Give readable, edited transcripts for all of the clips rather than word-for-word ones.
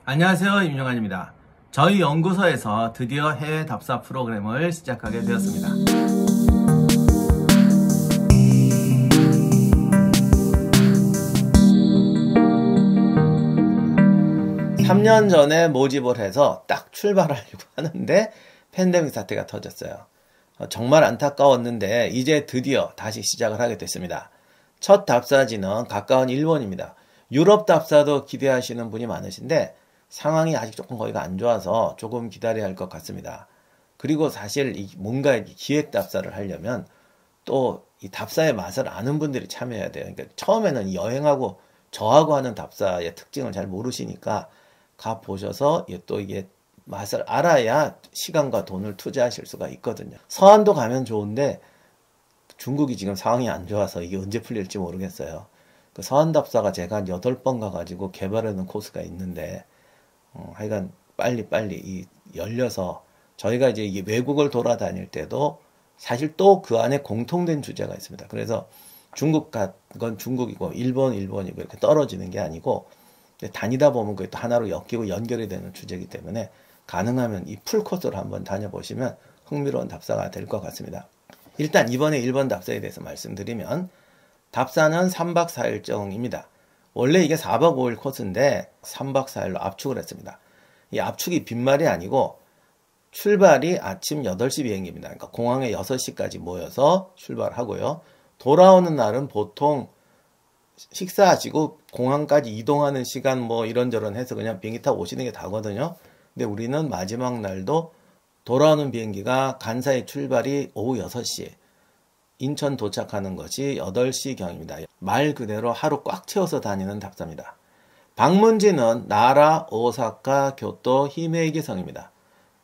안녕하세요, 임용환입니다. 저희 연구소에서 드디어 해외 답사 프로그램을 시작하게 되었습니다. 3년 전에 모집을 해서 딱 출발하려고 하는데 팬데믹 사태가 터졌어요. 정말 안타까웠는데 이제 드디어 다시 시작을 하게 됐습니다. 첫 답사지는 가까운 일본입니다. 유럽 답사도 기대하시는 분이 많으신데 상황이 아직 조금 거기가 안 좋아서 조금 기다려야 할 것 같습니다. 그리고 사실 뭔가 기획 답사를 하려면 또 이 답사의 맛을 아는 분들이 참여해야 돼요. 그러니까 처음에는 여행하고 저하고 하는 답사의 특징을 잘 모르시니까 가 보셔서 또 이게 맛을 알아야 시간과 돈을 투자하실 수가 있거든요. 서한도 가면 좋은데 중국이 지금 상황이 안 좋아서 이게 언제 풀릴지 모르겠어요. 그 서한 답사가 제가 한 8번 가가지고 개발해놓은 코스가 있는데 하여간 빨리 열려서 저희가 이제 이 외국을 돌아다닐 때도 사실 또 그 안에 공통된 주제가 있습니다. 그래서 중국 건 중국이고 일본이고 이렇게 떨어지는 게 아니고 다니다 보면 그게 또 하나로 엮이고 연결이 되는 주제이기 때문에 가능하면 이 풀코스를 한번 다녀보시면 흥미로운 답사가 될 것 같습니다. 일단 이번에 일본 답사에 대해서 말씀드리면 답사는 3박 4일정입니다. 원래 이게 4박 5일 코스인데 3박 4일로 압축을 했습니다. 이 압축이 빈말이 아니고 출발이 아침 8시 비행기입니다. 그러니까 공항에 6시까지 모여서 출발하고요. 돌아오는 날은 보통 식사하시고 공항까지 이동하는 시간 뭐 이런저런 해서 그냥 비행기 타고 오시는 게 다거든요. 근데 우리는 마지막 날도 돌아오는 비행기가 간사이 출발이 오후 6시, 인천 도착하는 것이 8시경입니다. 말 그대로 하루 꽉 채워서 다니는 답사입니다. 방문지는 나라, 오사카, 교토, 히메이기성입니다.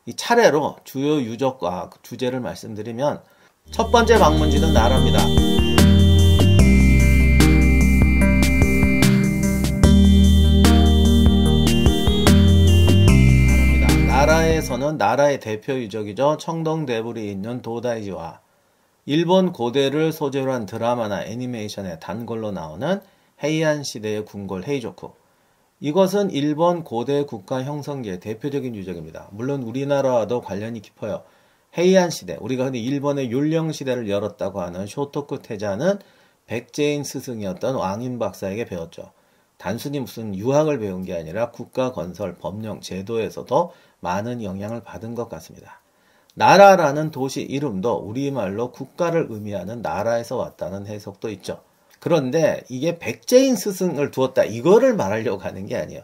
이 차례로 주요 유적과 주제를 말씀드리면 첫 번째 방문지는 나라입니다. 나라에서는 나라의 대표 유적이죠. 청동대불이 있는 도다이지와 일본 고대를 소재로 한 드라마나 애니메이션의 단골로 나오는 헤이안 시대의 궁궐 헤이조쿠. 이것은 일본 고대 국가 형성기의 대표적인 유적입니다. 물론 우리나라와도 관련이 깊어요. 헤이안 시대, 우리가 흔히 일본의 율령 시대를 열었다고 하는 쇼토쿠 태자는 백제인 스승이었던 왕인 박사에게 배웠죠. 단순히 무슨 유학을 배운 게 아니라 국가 건설, 법령, 제도에서도 많은 영향을 받은 것 같습니다. 나라라는 도시 이름도 우리말로 국가를 의미하는 나라에서 왔다는 해석도 있죠. 그런데 이게 백제인 스승을 두었다 이거를 말하려고 하는 게 아니에요.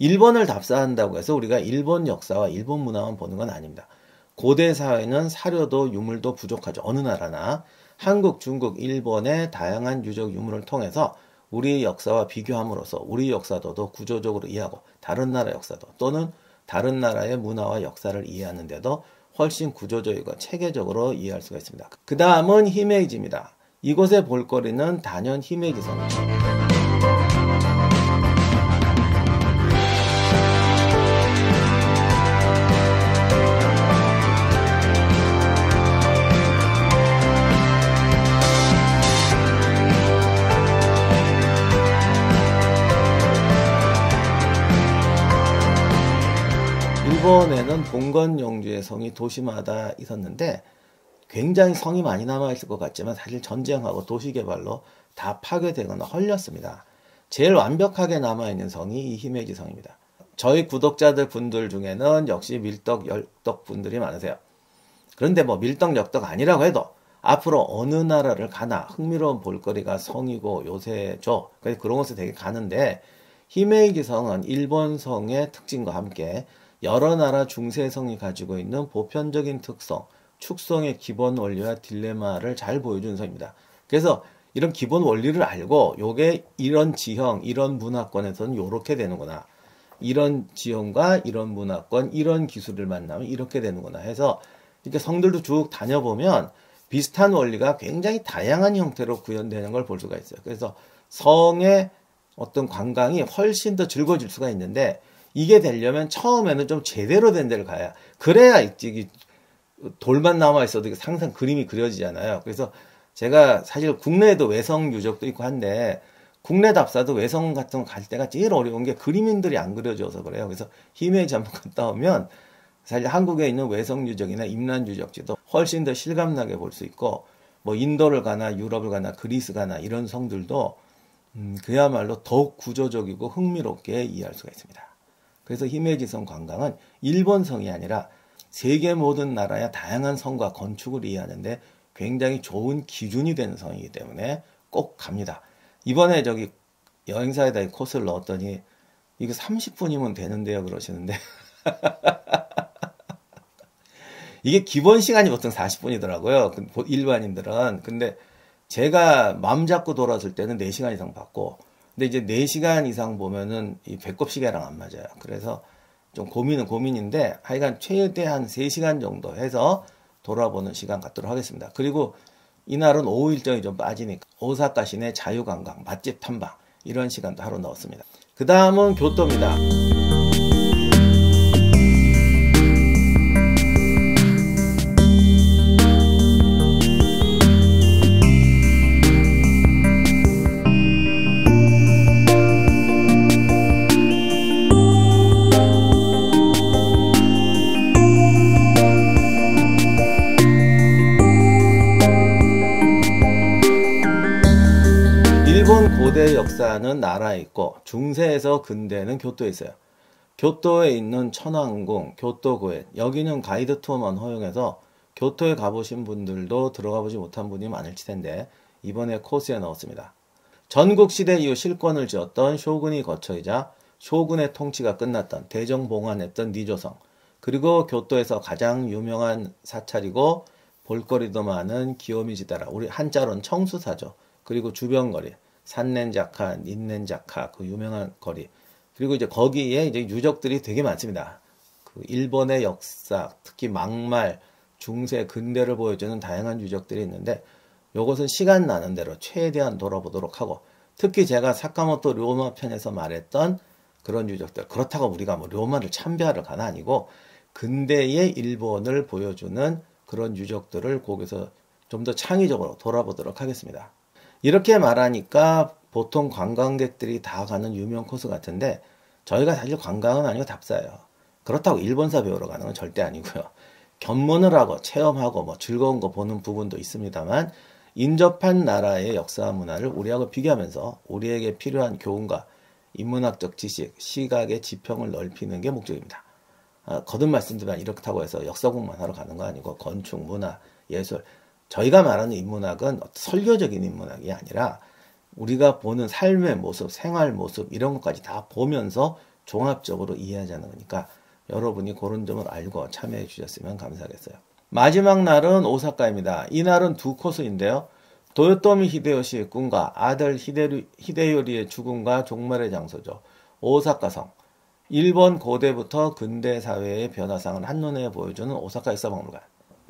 일본을 답사한다고 해서 우리가 일본 역사와 일본 문화만 보는 건 아닙니다. 고대 사회는 사료도 유물도 부족하죠. 어느 나라나 한국, 중국, 일본의 다양한 유적 유물을 통해서 우리 역사와 비교함으로써 우리 역사도 구조적으로 이해하고 다른 나라 역사도 또는 다른 나라의 문화와 역사를 이해하는 데도 훨씬 구조적이고 체계적으로 이해할 수가 있습니다. 그 다음은 히메이지입니다. 이곳의 볼거리는 단연 히메이지성입니다. 일본에는 봉건영주의 성이 도시마다 있었는데 굉장히 성이 많이 남아있을 것 같지만 사실 전쟁하고 도시개발로 다 파괴되거나 헐렸습니다. 제일 완벽하게 남아있는 성이 이 히메이지 성입니다. 저희 구독자들 분들 중에는 역시 밀떡, 열떡 분들이 많으세요. 그런데 뭐 밀떡, 역떡 아니라고 해도 앞으로 어느 나라를 가나 흥미로운 볼거리가 성이고 요새죠. 그래서 그런 곳에 되게 가는데 히메이지 성은 일본 성의 특징과 함께 여러 나라 중세성이 가지고 있는 보편적인 특성, 축성의 기본 원리와 딜레마를 잘 보여주는 성입니다. 그래서 이런 기본 원리를 알고 요게 이런 지형, 이런 문화권에서는 요렇게 되는구나. 이런 지형과 이런 문화권, 이런 기술을 만나면 이렇게 되는구나 해서 이렇게 성들도 쭉 다녀보면 비슷한 원리가 굉장히 다양한 형태로 구현되는 걸 볼 수가 있어요. 그래서 성의 어떤 관광이 훨씬 더 즐거워질 수가 있는데 이게 되려면 처음에는 좀 제대로 된 데를 가야 그래야 이게 돌만 남아 있어도 항상 그림이 그려지잖아요. 그래서 제가 사실 국내에도 외성 유적도 있고 한데 국내 답사도 외성 같은 거 갈 때가 제일 어려운 게 그림인들이 안 그려져서 그래요. 그래서 히메이지 한번 갔다 오면 사실 한국에 있는 외성 유적이나 임란 유적지도 훨씬 더 실감나게 볼 수 있고, 뭐 인도를 가나 유럽을 가나 그리스 가나 이런 성들도 그야말로 더욱 구조적이고 흥미롭게 이해할 수가 있습니다. 그래서 히메이지성 관광은 일본 성이 아니라 세계 모든 나라의 다양한 성과 건축을 이해하는데 굉장히 좋은 기준이 되는 성이기 때문에 꼭 갑니다. 이번에 저기 여행사에다 이 코스를 넣었더니 이거 30분이면 되는데요 그러시는데 이게 기본 시간이 보통 40분이더라고요. 일반인들은. 근데 제가 마음 잡고 돌아설 때는 4시간 이상 받고, 근데 이제 4시간 이상 보면은 이 배꼽 시계랑 안 맞아요. 그래서 좀 고민은 고민인데 하여간 최대한 3시간 정도 해서 돌아보는 시간 갖도록 하겠습니다. 그리고 이날은 오후 일정이 좀 빠지니까 오사카 시내 자유관광, 맛집 탐방 이런 시간도 하루 넣었습니다. 그 다음은 교토입니다. 일본 고대 역사는 나라에 있고 중세에서 근대는 교토에 있어요. 교토에 있는 천왕궁, 교토고에 여기는 가이드 투어만 허용해서 교토에 가보신 분들도 들어가 보지 못한 분이 많을지 텐데 이번에 코스에 넣었습니다. 전국시대 이후 실권을 지었던 쇼군이 거처이자 쇼군의 통치가 끝났던 대정봉환했던 니조성, 그리고 교토에서 가장 유명한 사찰이고 볼거리도 많은 기요미지다라, 우리 한자로는 청수사죠. 그리고 주변거리 산넨자카, 닌넨자카 그 유명한 거리, 그리고 이제 거기에 이제 유적들이 되게 많습니다. 그 일본의 역사, 특히 막말, 중세, 근대를 보여주는 다양한 유적들이 있는데 요것은 시간 나는 대로 최대한 돌아보도록 하고, 특히 제가 사카모토 료마 편에서 말했던 그런 유적들, 그렇다고 우리가 뭐 료마를 참배하러 가나 아니고 근대의 일본을 보여주는 그런 유적들을 거기서 좀 더 창의적으로 돌아보도록 하겠습니다. 이렇게 말하니까 보통 관광객들이 다 가는 유명 코스 같은데 저희가 사실 관광은 아니고 답사예요. 그렇다고 일본사 배우러 가는 건 절대 아니고요. 견문을 하고 체험하고 뭐 즐거운 거 보는 부분도 있습니다만 인접한 나라의 역사와 문화를 우리하고 비교하면서 우리에게 필요한 교훈과 인문학적 지식, 시각의 지평을 넓히는 게 목적입니다. 거듭 말씀드리면 이렇다고 해서 역사 공부만 하러 가는 거 아니고 건축, 문화, 예술, 저희가 말하는 인문학은 설교적인 인문학이 아니라 우리가 보는 삶의 모습, 생활 모습 이런 것까지 다 보면서 종합적으로 이해하자는 거니까 여러분이 그런 점을 알고 참여해 주셨으면 감사하겠어요. 마지막 날은 오사카입니다. 이 날은 두 코스인데요. 도요토미 히데요시의 꿈과 아들 히데요리의 죽음과 종말의 장소죠. 오사카성. 일본 고대부터 근대 사회의 변화상을 한눈에 보여주는 오사카 역사박물관.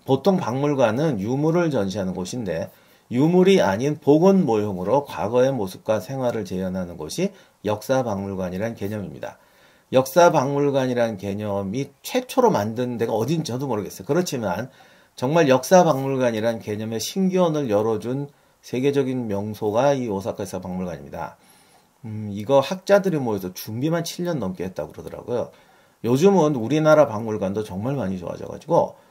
보통 박물관은 유물을 전시하는 곳인데 유물이 아닌 복원 모형으로 과거의 모습과 생활을 재현하는 곳이 역사박물관이란 개념입니다. 역사박물관이란 개념이 최초로 만든 데가 어딘지 저도 모르겠어요. 그렇지만 정말 역사박물관이란 개념의 신기원을 열어준 세계적인 명소가 이 오사카 역사박물관입니다. 이거 학자들이 모여서 준비만 7년 넘게 했다고 그러더라고요. 요즘은 우리나라 박물관도 정말 많이 좋아져가지고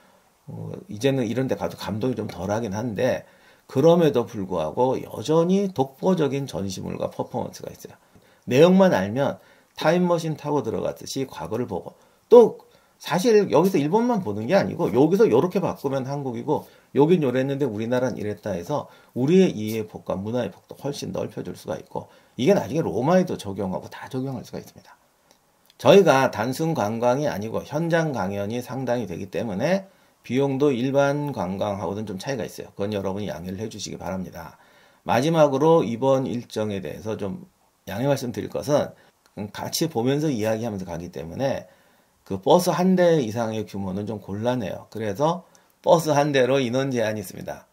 이제는 이런 데 가도 감동이 좀 덜하긴 한데 그럼에도 불구하고 여전히 독보적인 전시물과 퍼포먼스가 있어요. 내용만 알면 타임머신 타고 들어갔듯이 과거를 보고, 또 사실 여기서 일본만 보는 게 아니고 여기서 이렇게 바꾸면 한국이고 여긴 요랬는데 우리나라는 이랬다 해서 우리의 이해의 폭과 문화의 폭도 훨씬 넓혀줄 수가 있고 이게 나중에 로마에도 적용하고 다 적용할 수가 있습니다. 저희가 단순 관광이 아니고 현장 강연이 상당히 되기 때문에 비용도 일반 관광하고는 좀 차이가 있어요. 그건 여러분이 양해를 해주시기 바랍니다. 마지막으로 이번 일정에 대해서 좀 양해 말씀드릴 것은 같이 보면서 이야기하면서 가기 때문에 그 버스 한 대 이상의 규모는 좀 곤란해요. 그래서 버스 한 대로 인원 제한이 있습니다.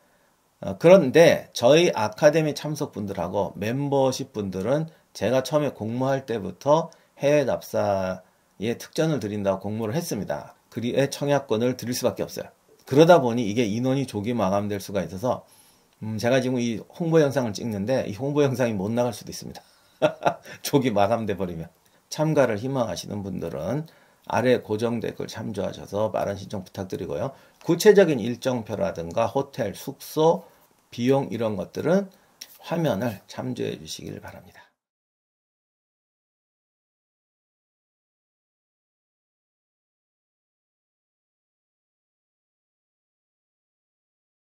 그런데 저희 아카데미 참석분들하고 멤버십 분들은 제가 처음에 공모할 때부터 해외 답사에 특전을 드린다고 공모를 했습니다. 그리에 청약권을 드릴 수밖에 없어요. 그러다 보니 이게 인원이 조기 마감될 수가 있어서 제가 지금 이 홍보 영상을 찍는데 이 홍보 영상이 못 나갈 수도 있습니다. 조기 마감돼 버리면. 참가를 희망하시는 분들은 아래 고정 댓글 참조하셔서 빠른 신청 부탁드리고요. 구체적인 일정표라든가 호텔, 숙소, 비용 이런 것들은 화면을 참조해 주시길 바랍니다.